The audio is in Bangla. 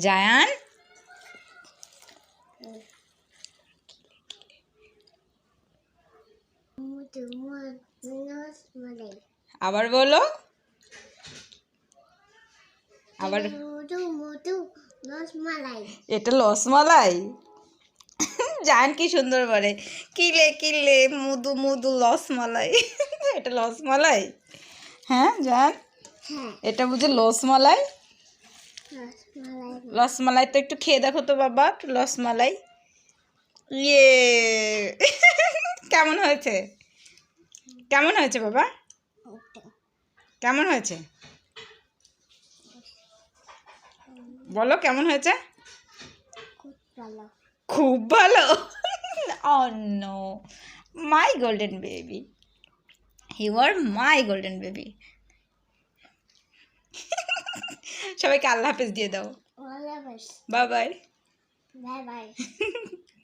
জায়ান আবার বলো, আবার এটা রসমালাই। জান কি সুন্দর বলে, কিলে কিলে মুদু মুদু রসমালাই। এটা রসমালাই? হ্যাঁ জান, এটা বুঝি রসমালাই? রসমালাই তো একটু খেয়ে দেখো তো বাবা, রসমালাই। ইয়ে কেমন হয়েছে? কেমন হয়েছে বাবা? কেমন হয়েছে বলো, কেমন হয়েছে? খুব ভালো। Oh no, my golden baby, you are my golden baby. সবাইকে আল্লাহ হাফেজ দিয়ে দাও। Bye bye.